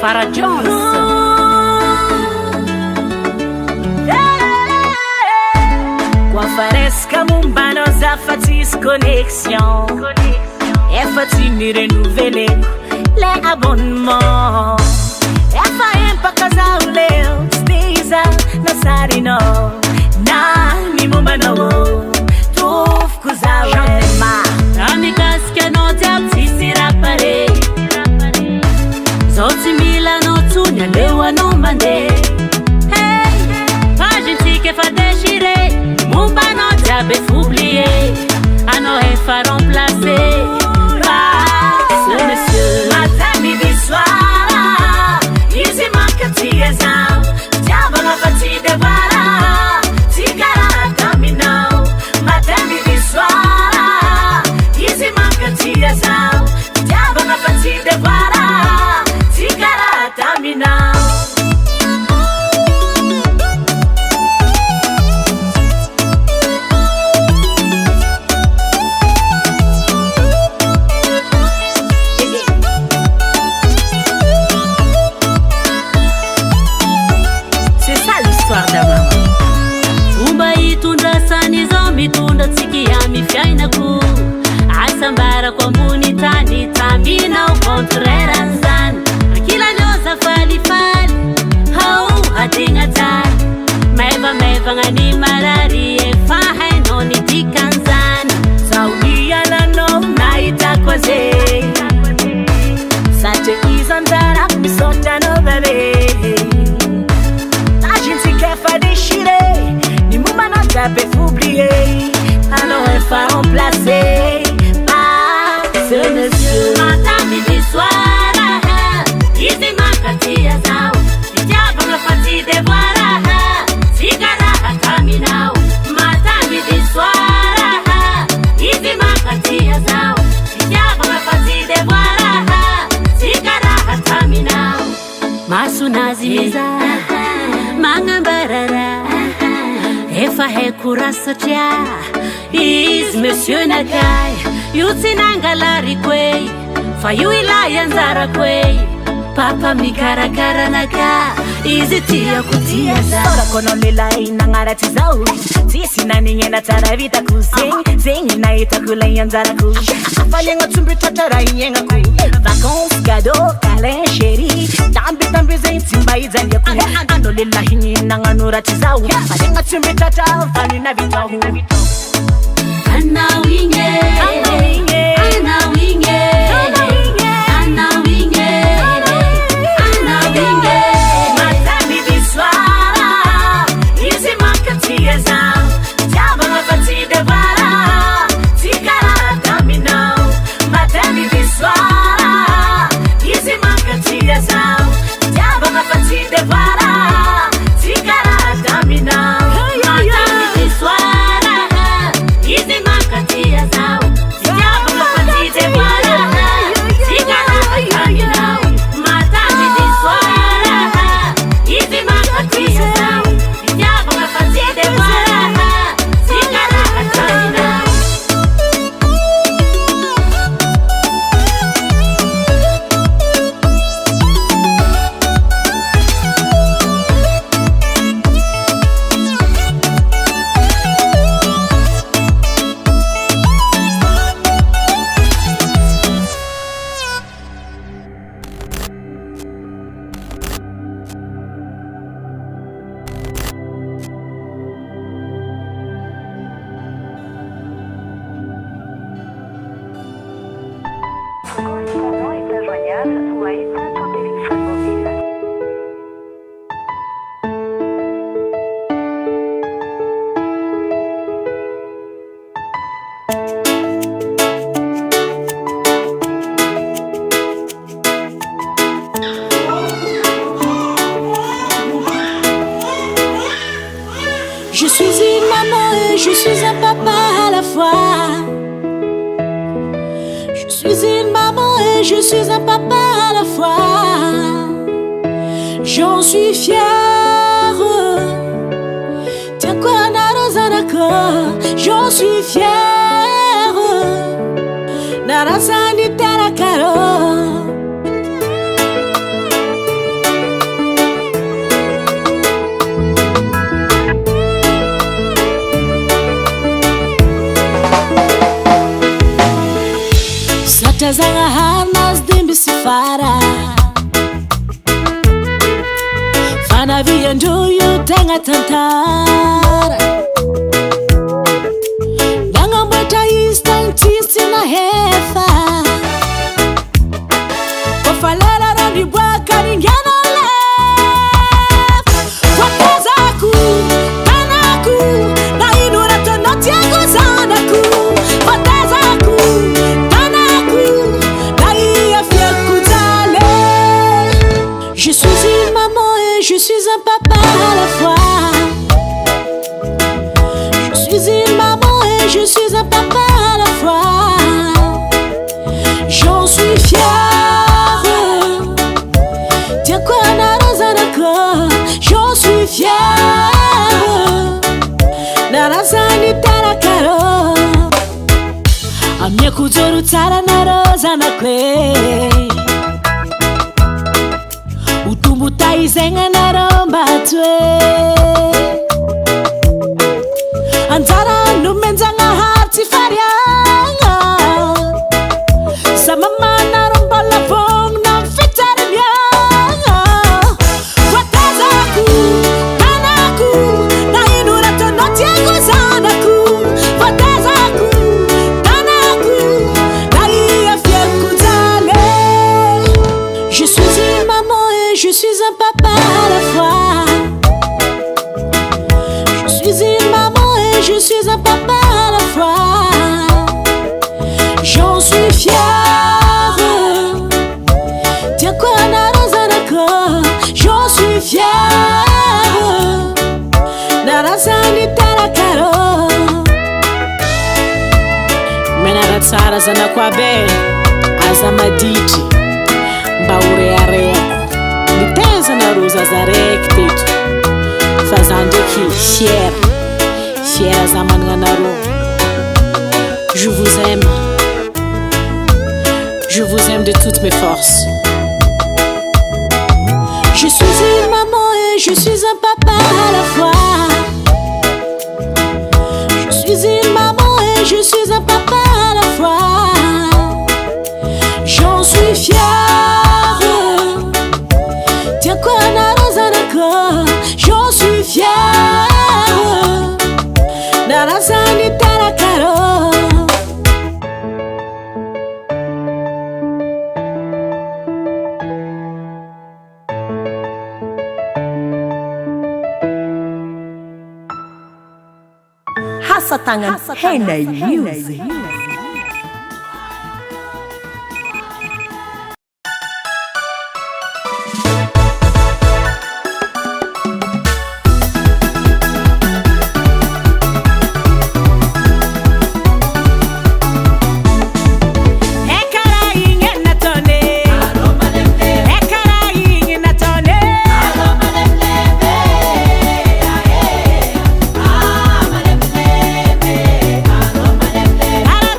Farah Jones. Kwa faresca mumbano zafatis connexion. Efati ni renouveler les abonnements. Efa empaka za uleo stiza na sarino. Na ni mumbano tuf kuzawe. Amigas que não te absisira pare. Zoti mila no tunya lewa no mande. Hey, a gente que fa déchirer. Mumba no te abe oublier. A no é fa remplacer. Ce monsieur matami di soir. Easy market exam. Diabo no fati de vara. Tigara caminho. Matami di soir. Easy market exam. Diabo no fati de vara. Tigara caminho. Mitunda tsiki ya mifyaina ku asambara kwa mbuni tani tambina ukontrera nzani akila nyoza fali fali hau hatinga tani maiva ngani marari efahe noni dikanzani saudia na no naita kwa ze sache izandara misota no bebe a gente quer fazer ni muma não sabe oublier. Alors elle va remplacer par ce monsieur. Madame du soir, easy makatia zao. Diabo no fati de voara, sigara caminho. Madame du soir, easy makatia zao. Diabo no fati de voara, sigara caminho. Masunaziza, mangambarara. Efa hekurasa tia is monsieur nakai yutinanga lari kwei fayu ila yanzara kwei papa mikarakara naka izitia kutia za sora kono lela inangara tizau tisi nani ngena taravita kusing sing na itakula yanzara ku afalenga tumbi tatara yenga ku vacances cadeau câlin chéri tambi zentimba izandia ku ando lela hinanga nura tizau afalenga tumbi tata fani na vitahu ana winge Je suis une maman et je suis un papa à la fois. Je suis une maman et je suis un papa à la fois. J'en suis fière. Tiens quoi narazanako, j'en suis fière. Narazani tarakaro. Zagnahary nazy de misy fara fanaviandreo io tegna tantara nagnamboatra izy tagny tsisy nahefa kofa lera rano iboaka ringana lefa voatezako tanako na ino ratanao tiako zanako voatezako tanako na iafiako jale. Je suis une maman et je suis un papa à la fois. Je suis une maman et je suis un papa à la fois. J'en suis fière. Tiens quoi na razanako, j'en suis fière. Na razani tarakaro. Amia kujoro tsara na razanako. Utumbu taizegna naromba toe anjara nomenjagna haritsy fariagna samama naromba lavogna fitsarimiagna voatezako tanako na ino ratanao tiako zanako voatezako tanako na iafiako jale. Je suis une maman et je suis un papa à la fois. Je suis une maman et je suis un papa à la fois. J'en suis fière. Tiens quoi na razanako, j'en suis fière. Na razani tarakaro. Menara tsara zanako abe aza maditry mba horeharehako nitezana ro zaza raiky teto fa za ndraiky fiera za managna anareo. Je vous aime de toutes mes forces. Je suis une maman et je suis un papa à la fois. Je suis une maman et je suis un papa à la fois. J'en suis fière. Tiens quoi na razanako, j'en suis fière. Na razani tarakaro. Hasatangan Henay Music. Ara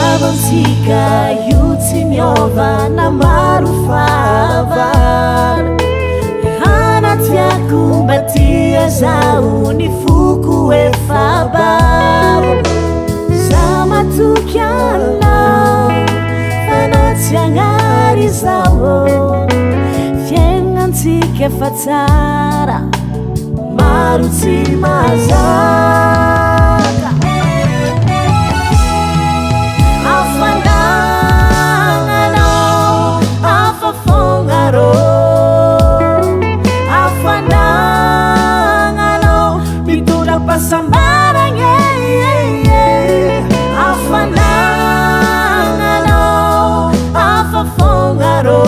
Fitiavantsika io tsy miova na maro favara hanatiako mba tia zaho ny foko efa baro za matoky anao fanatsy agnary zaho fiainantsika efa tsara maro tsy mazaka afanananao afafongarô afanananao mitondra pasambaragna afanananao afafongarô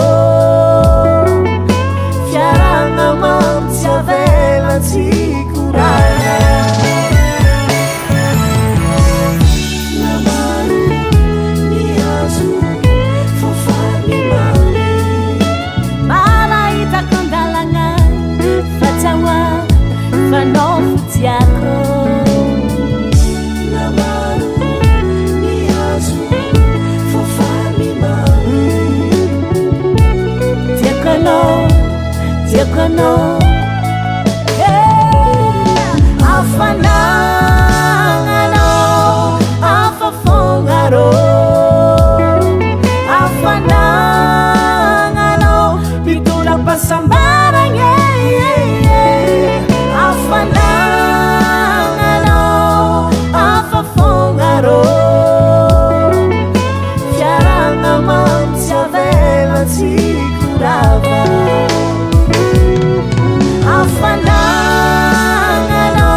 fiaragna mamtsy avelatsy koragna Fanofutiako Namaru niazu fofani mami Diakono Afanangano Afafongaro Afanangano Bitula pasambaranya afanangano afafongaro fiaragna mamtsy avelatsy korava afanangano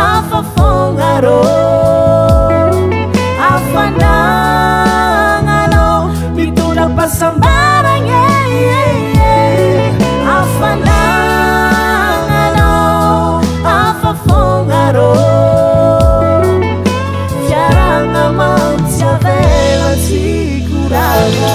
afafongaro afanangano mitondra pasambaragna afanangano afafongaro fiaragna mamtsy avelatsy korava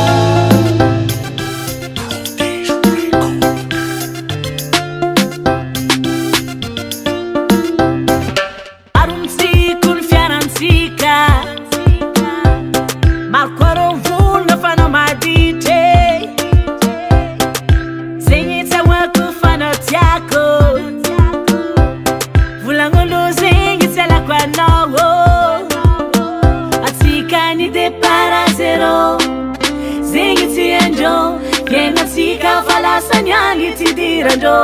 aromtsiko ny fiarantsika marokaro volona fanao maditry zegny tsahoako fanao tiako volagnono zegny tsy alako anao atsika ny départ à zéro zegny tsy andro fiainatsika fa lasany any ty dirandrô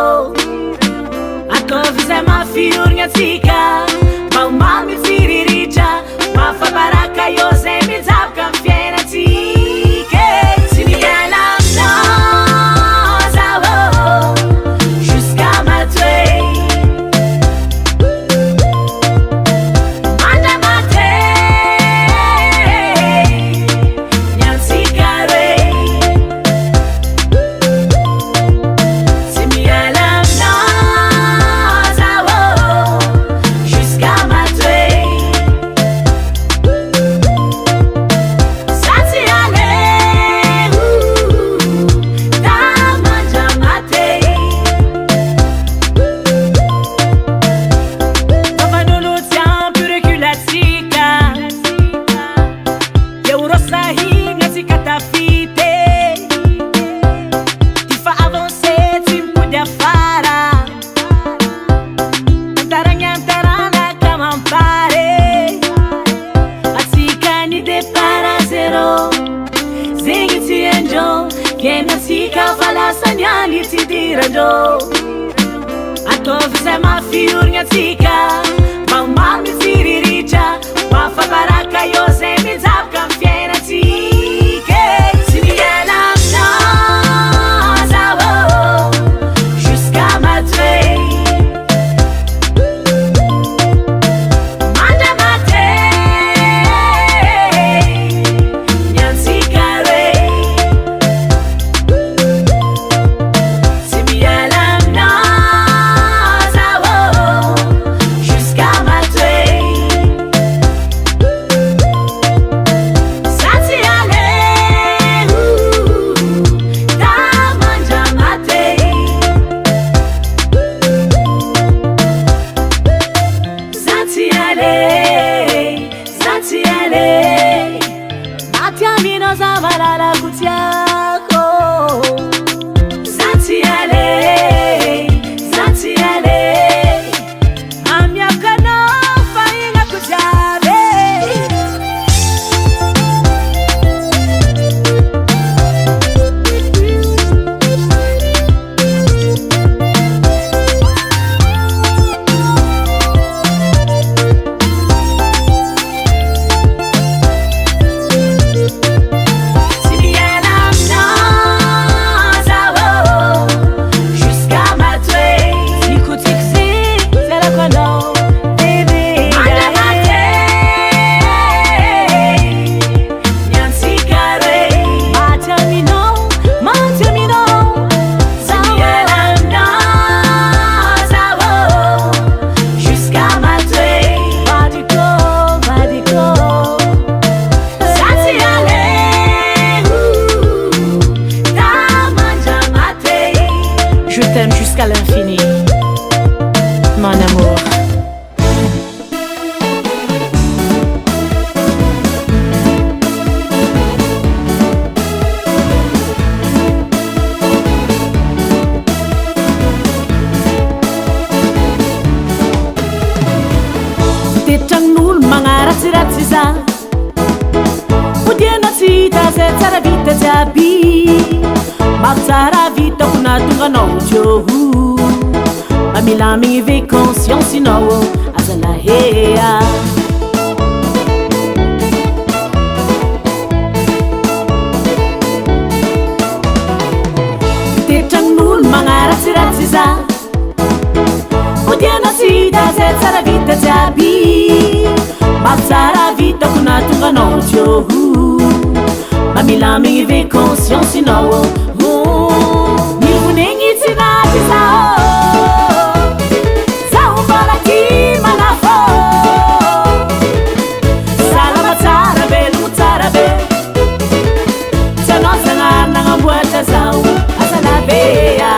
ataovy zay mafiorigna atsika mba omamy firiritra mafabaraka eo zay mijabaka amy fiainatsika tsy miala aminao zaho jusqu'à matoe fiainatsika fa lasany any ty dirandrô ataovy zay mafiorigna atsika mba omamy firiritra mafabaraka eo zay mijabaka amy fiainatsika tsy miala aminao zaho jusqu'à matoe Jusqu'à t'aime jusqu'à l'infini, mon amour. Tetragn'olo magnaratsiratsy za odiana tsy hita zay tsara vita jiaby mahatsara vitako na tonga anao tioho mamilamigny ve conscience inao aza lahea tetragn'olo magnaratsiratsy za odiana tsy hita zay tsara vita jiaby mahatsara vitako na tonga anao tioho mamilamigny ve conscience inao mivonegny tsy naty zaho mbala ty manafô salama tsara velomo tsara be tsy anao zagnary nagnamboatra zao azalavea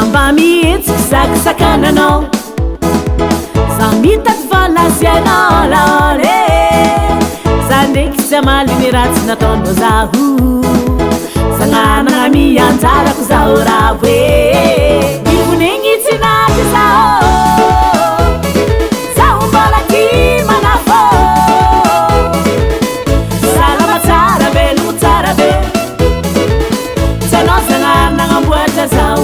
mba mihetsika zakasakananao za mitaky valazianao laole za ndraiky tsy amaligny raha tsy nataonao zaho zagnanagna mianjarako zaho raha hoe mivonegny tsy naty zaho mbala ty manafô salama tsara velomo tsara be tsy anao zagnary nagnamboatra zaho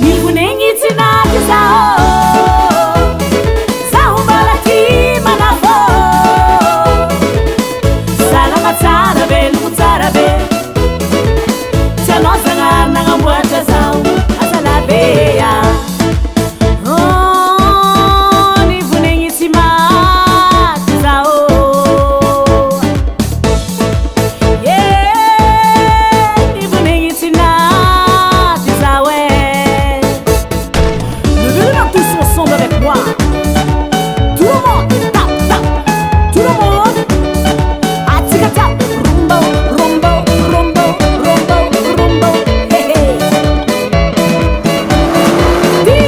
mivonegny tsy naty zaho mbala ty manafô salama tsara velomo tsara be tsy anao zagnary nagnamboatra zaho azalavea nivonegny tsy maty zaho nivonegny tsy naty zaho tous ensemble avec moi tout le monde tap tap tout le monde atika tap rumbo rumbo rumbo rumbo rumbo hey hey di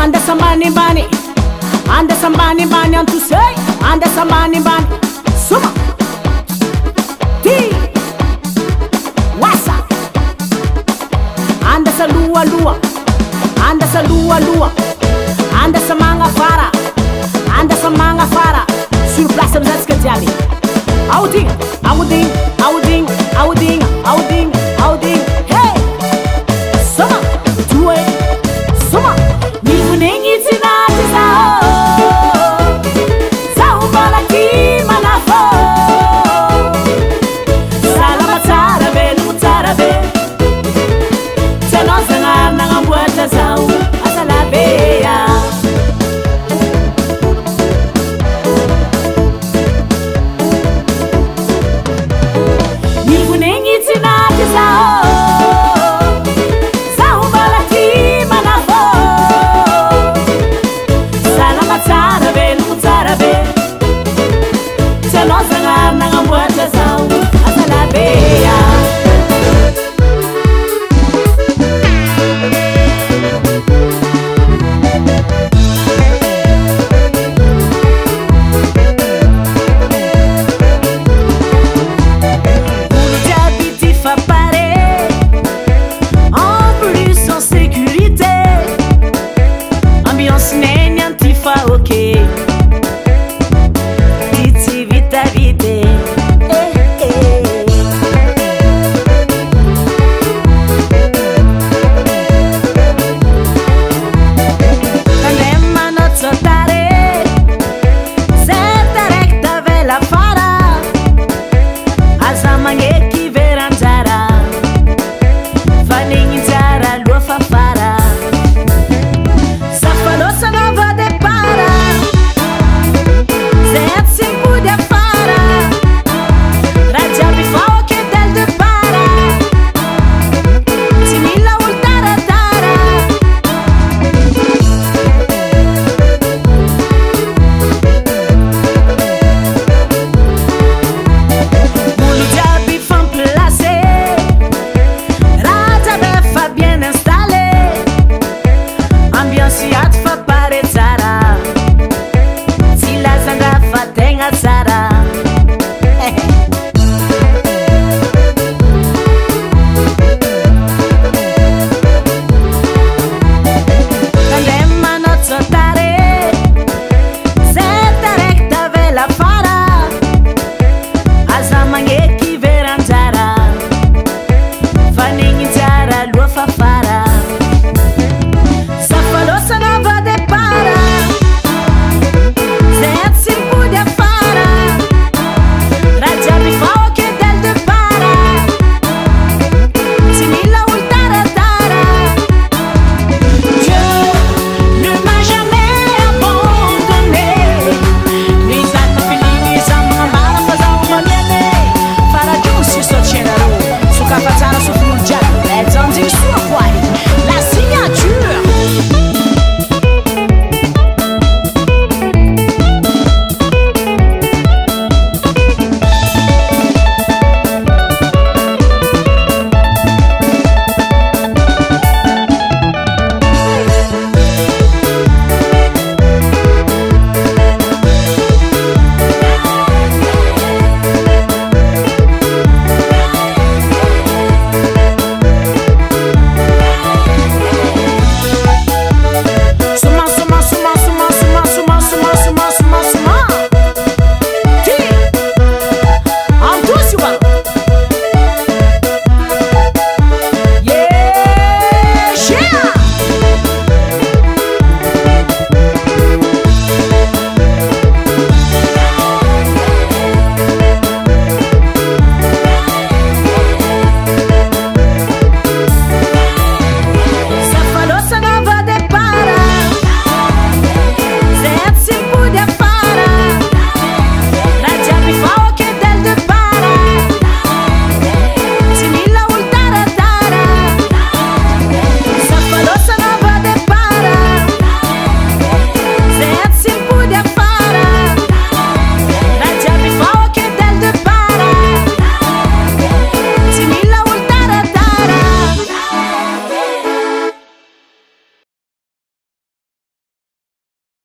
anda sambani bani antusei anda sambani bani suma di wasa anda salua lua anda salua lua anda sama